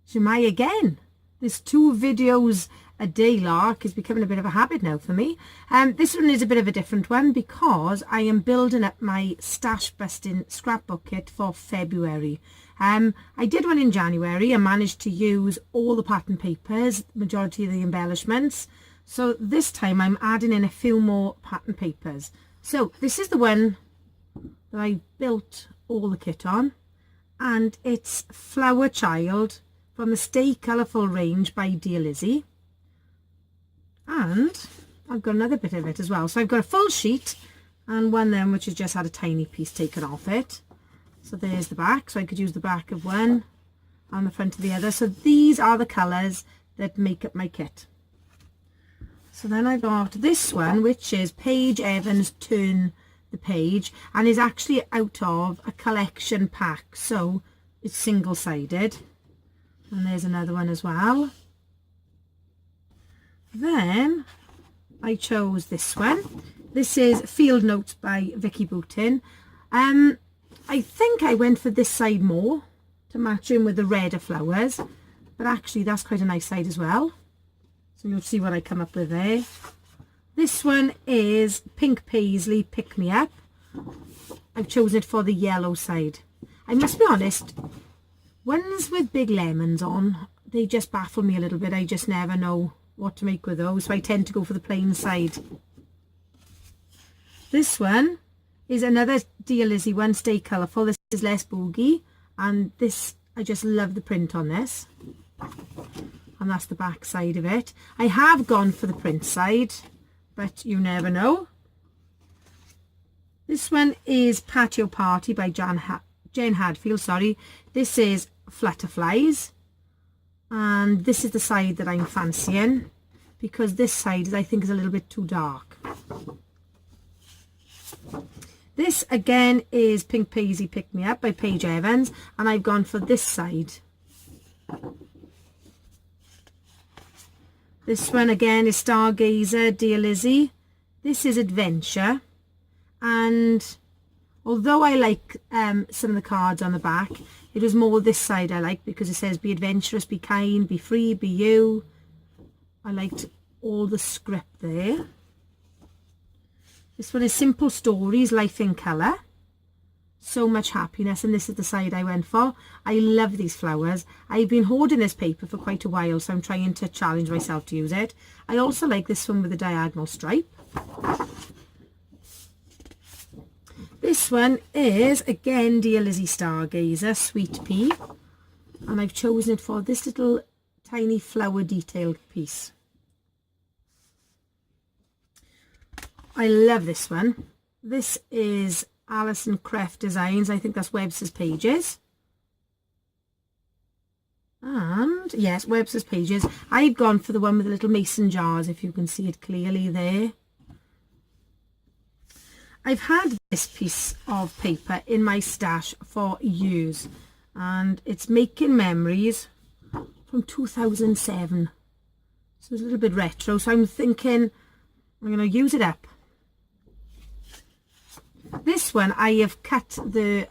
Shemai again. This 2 videos a day lark is becoming a bit of a habit now for me. This one is a bit of a different one because I am building up my stash busting scrapbook kit for February. I did one in January and managed to use all the pattern papers, majority of the embellishments. So this time I'm adding in a few more pattern papers. So this is the one that I built all the kit on, and it's Flower Child from the Stay Colourful range by Dear Lizzie. And I've got another bit of it as well. So I've got a full sheet and one then which has just had a tiny piece taken off it. So there's the back. So I could use the back of one and the front of the other. So these are the colours that make up my kit. So then I've got this one, which is Paige Evans' Turn the Page, and is actually out of a collection pack. So it's single-sided. And there's another one as well. Then I chose this one. This is Field Notes by Vicky Boutin. I think I went for this side more to match in with the redder flowers, but actually that's quite a nice side as well. So you'll see what I come up with there. This one is Pink Paisley Pick Me Up. I've chosen it for the yellow side. I must be honest, ones with big lemons on, they just baffle me a little bit. I just never know what to make with those, so I tend to go for the plain side. This one is another Dear Lizzie one, Stay Colourful. This is less boogie, and this, I just love the print on this, and that's the back side of it. I have gone for the print side, but you never know. This one is Patio Party by Jane Hadfield. Sorry, this is Flutterflies. And this is the side that I'm fancying, because this side I think is a little bit too dark. This again is Pink Paisley Pick Me Up by Paige Evans, and I've gone for this side. This one again is Stargazer, Dear Lizzie. This is Adventure, and although I like some of the cards on the back, it was more this side I like, because it says be adventurous, be kind, be free, be you. I liked all the script there. This one is Simple Stories, Life in Colour. So Much Happiness, and this is the side I went for. I love these flowers. I've been hoarding this paper for quite a while, so I'm trying to challenge myself to use it. I also like this one with the diagonal stripe. This one is, again, Dear Lizzie Stargazer, Sweet Pea. And I've chosen it for this little tiny flower detailed piece. I love this one. This is Alison Creft Designs. I think that's Webster's Pages. And, yes, Webster's Pages. I've gone for the one with the little mason jars, if you can see it clearly there. I've had this piece of paper in my stash for years, and it's Making Memories from 2007. So it's a little bit retro, so I'm thinking I'm going to use it up. This one I have cut the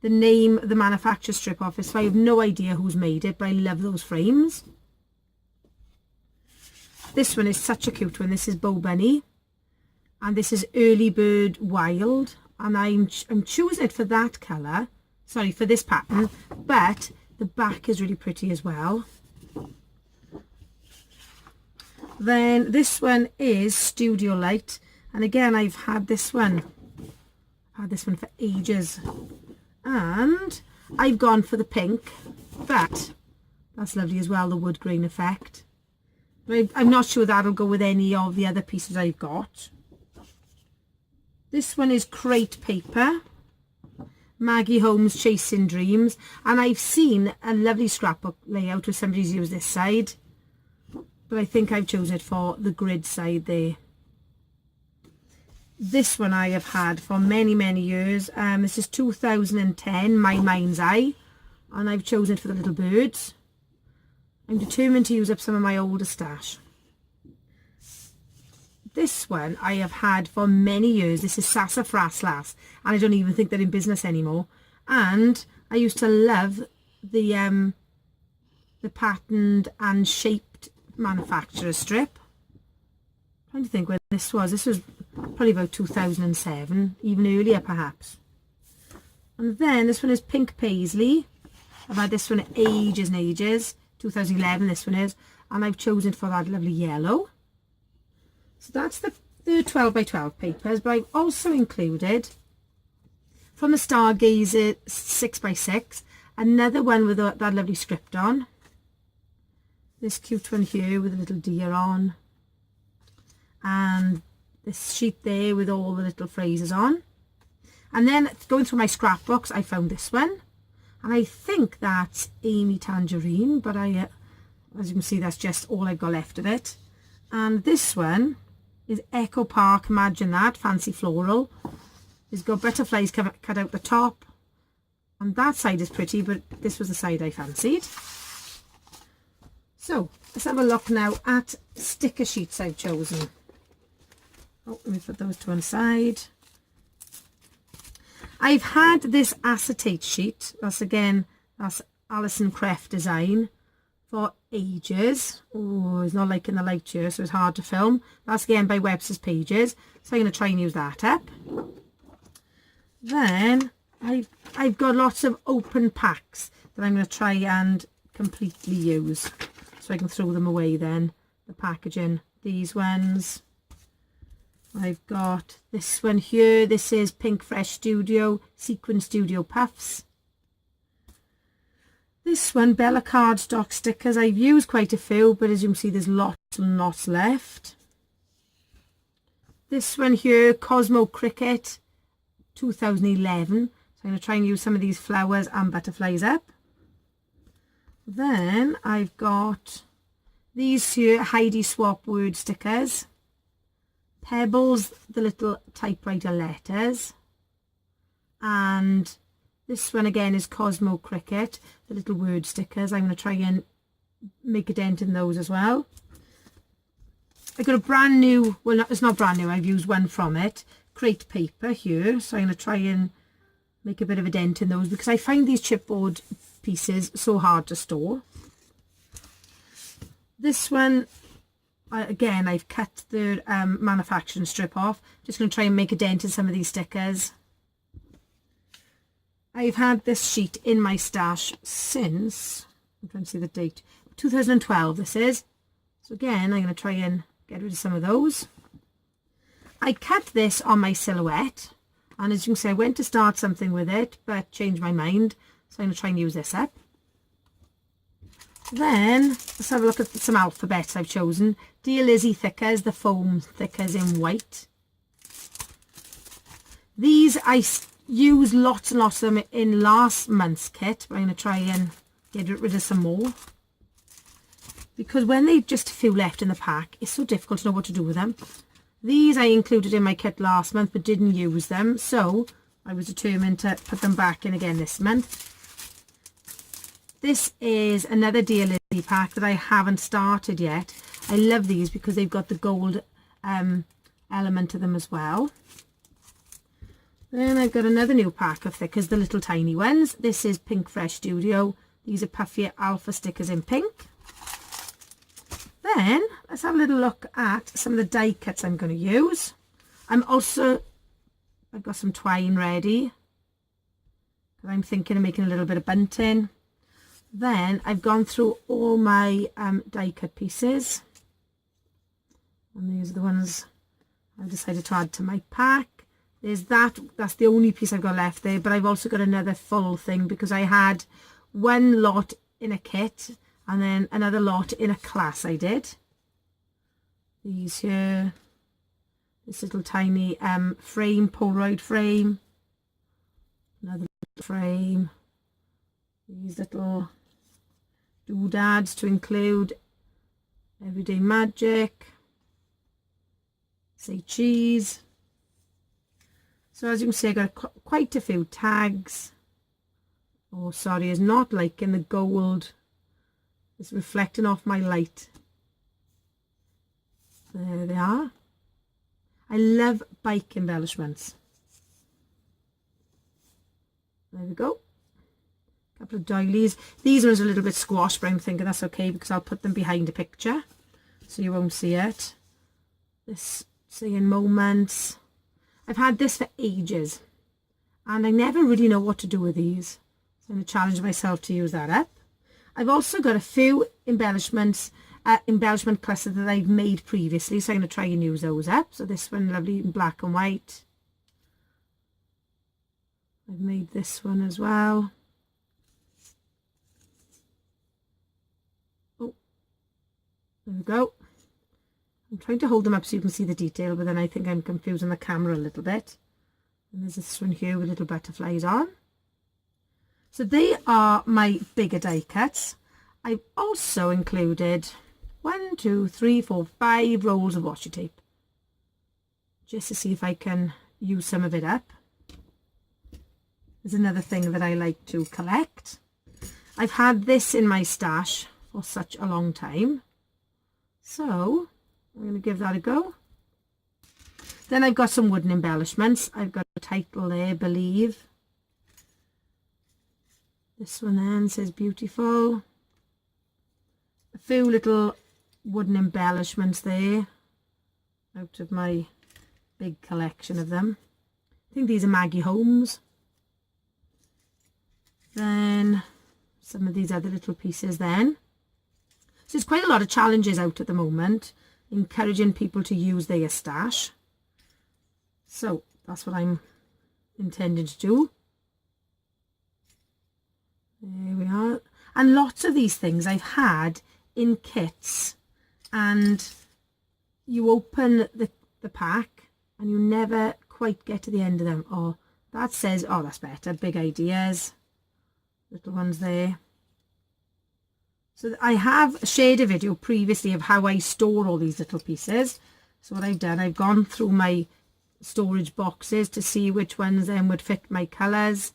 name, the manufacturer strip off, so I have no idea who's made it, but I love those frames. This one is such a cute one. This is Bow Bunny. And this is Early Bird Wild, and I'm choosing it for that colour, sorry, for this pattern, but the back is really pretty as well. Then this one is Studio Light, and again I've had this one for ages, and I've gone for the pink, but that's lovely as well, the wood grain effect. But I'm not sure that'll go with any of the other pieces I've got. This one is Crate Paper, Maggie Holmes Chasing Dreams, and I've seen a lovely scrapbook layout where somebody's used this side, but I think I've chosen it for the grid side there. This one I have had for many, many years. This is 2010, My Mind's Eye, and I've chosen it for the little birds. I'm determined to use up some of my older stash. This one I have had for many years. This is Sassafras, and I don't even think they're in business anymore. And I used to love the the patterned and shaped manufacturer strip. I'm trying to think when this was. This was probably about 2007, even earlier perhaps. And then this one is Pink Paisley. I've had this one ages and ages. 2011 this one is. And I've chosen for that lovely yellow. So that's the 12 by 12 papers. But I've also included from the Stargazer 6 by 6 another one with that lovely script on. This cute one here with a little deer on. And this sheet there with all the little phrases on. And then going through my scrapbooks, I found this one. And I think that's Amy Tangerine, but as you can see, that's just all I've got left of it. And this one is Echo Park, imagine that, fancy floral. It's got butterflies cut out the top. And that side is pretty, but this was the side I fancied. So, let's have a look now at sticker sheets I've chosen. Oh, let me put those to one side. I've had this acetate sheet. That's Alison Creft design for ages. Oh, it's not liking the light here, so it's hard to film. That's again by Webster's Pages. So I'm going to try and use that up. Then I've got lots of open packs that I'm going to try and completely use. So I can throw them away then. The packaging. These ones. I've got this one here. This is Pink Fresh Studio Sequin Studio Puffs. This one, Bella cardstock stickers. I've used quite a few, but as you can see, there's lots and lots left. This one here, Cosmo Cricket 2011. So I'm going to try and use some of these flowers and butterflies up. Then I've got these here, Heidi Swap word stickers. Pebbles, the little typewriter letters. And this one again is Cosmo Cricket, the little word stickers. I'm going to try and make a dent in those as well. I got a brand new, well, it's not brand new, I've used one from it, crate paper here. So I'm going to try and make a bit of a dent in those because I find these chipboard pieces so hard to store. This one, again, I've cut the manufacturing strip off. Just going to try and make a dent in some of these stickers. I've had this sheet in my stash since, I'm trying to see the date, 2012 this is. So again, I'm going to try and get rid of some of those. I cut this on my silhouette. And as you can see, I went to start something with it, but changed my mind. So I'm going to try and use this up. Then, let's have a look at some alphabets I've chosen. Dear Lizzie thickers, the foam thickers in white. These I used lots and lots of them in last month's kit, but I'm going to try and get rid of some more. Because when they've just a few left in the pack, it's so difficult to know what to do with them. These I included in my kit last month, but didn't use them, so I was determined to put them back in again this month. This is another Dear Lizzie pack that I haven't started yet. I love these because they've got the gold element to them as well. Then I've got another new pack of thickers, the little tiny ones. This is Pink Fresh Studio. These are Puffy Alpha stickers in pink. Then let's have a little look at some of the die cuts I'm going to use. I've got some twine ready. I'm thinking of making a little bit of bunting. Then I've gone through all my die cut pieces. And these are the ones I've decided to add to my pack. There's that's the only piece I've got left there, but I've also got another full thing because I had one lot in a kit and then another lot in a class I did. These here, this little tiny frame, Polaroid frame, another little frame, these little doodads to include Everyday Magic, say cheese. So as you can see, I got quite a few tags. Oh, sorry, it's not like in the gold. It's reflecting off my light. There they are. I love bike embellishments. There we go. A couple of doilies. These ones are a little bit squashed, but I'm thinking that's okay because I'll put them behind a picture so you won't see it. This saying moments. I've had this for ages and I never really know what to do with these. So I'm going to challenge myself to use that up. I've also got a few embellishment clusters that I've made previously, so I'm going to try and use those up. So this one lovely in black and white. I've made this one as well. Oh, there we go. I'm trying to hold them up so you can see the detail, but then I think I'm confusing the camera a little bit. And there's this one here with little butterflies on. So they are my bigger die cuts. I've also included 1, 2, 3, 4, 5 rolls of washi tape, just to see if I can use some of it up. There's another thing that I like to collect. I've had this in my stash for such a long time, so I'm going to give that a go. Then I've got some wooden embellishments. I've got a title there, Believe. This one then says beautiful. A few little wooden embellishments there out of my big collection of them. I think these are Maggie Holmes. Then some of these other little pieces then. So there's quite a lot of challenges out at the moment, encouraging people to use their stash. So that's what I'm intending to do. There we are. And lots of these things I've had in kits, and you open the pack and you never quite get to the end of them. Oh, that says, oh, that's better. Big ideas. Little ones there. So I have shared a video previously of how I store all these little pieces. So what I've done, I've gone through my storage boxes to see which ones then would fit my colours.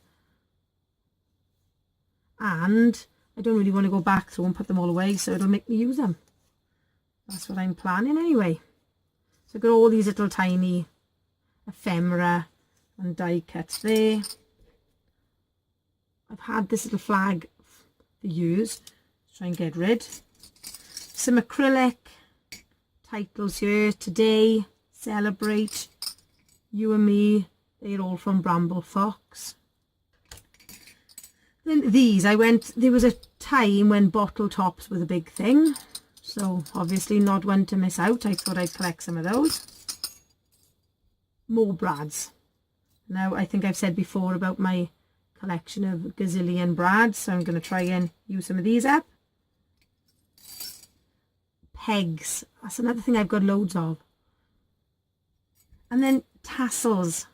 And I don't really want to go back through and put them all away, so it'll make me use them. That's what I'm planning anyway. So I've got all these little tiny ephemera and die cuts there. I've had this little flag for years. Try and get rid. Some acrylic titles here. Today, Celebrate, You and Me. They're all from Bramble Fox. Then these, there was a time when bottle tops were the big thing. So obviously not one to miss out. I thought I'd collect some of those. More brads. Now I think I've said before about my collection of gazillion brads. So I'm going to try and use some of these up. Pegs. That's another thing I've got loads of. And then tassels.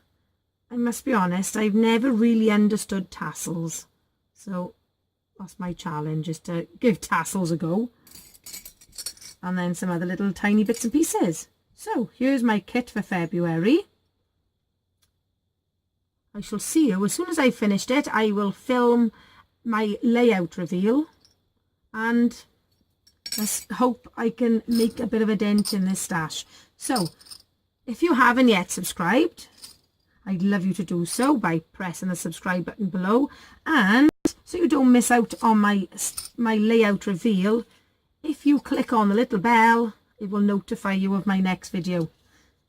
I must be honest, I've never really understood tassels. So that's my challenge, is to give tassels a go. And then some other little tiny bits and pieces. So here's my kit for February. I shall see you as soon as I've finished it. I will film my layout reveal, and let's hope I can make a bit of a dent in this stash. So if you haven't yet subscribed, I'd love you to do so by pressing the subscribe button below, and so you don't miss out on my layout reveal, if you click on the little bell, it will notify you of my next video.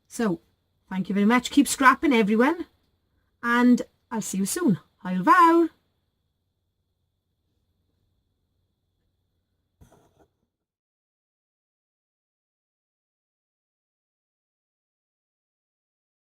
So thank you very much. Keep scrapping, everyone, and I'll see you soon. Hwyl fawr.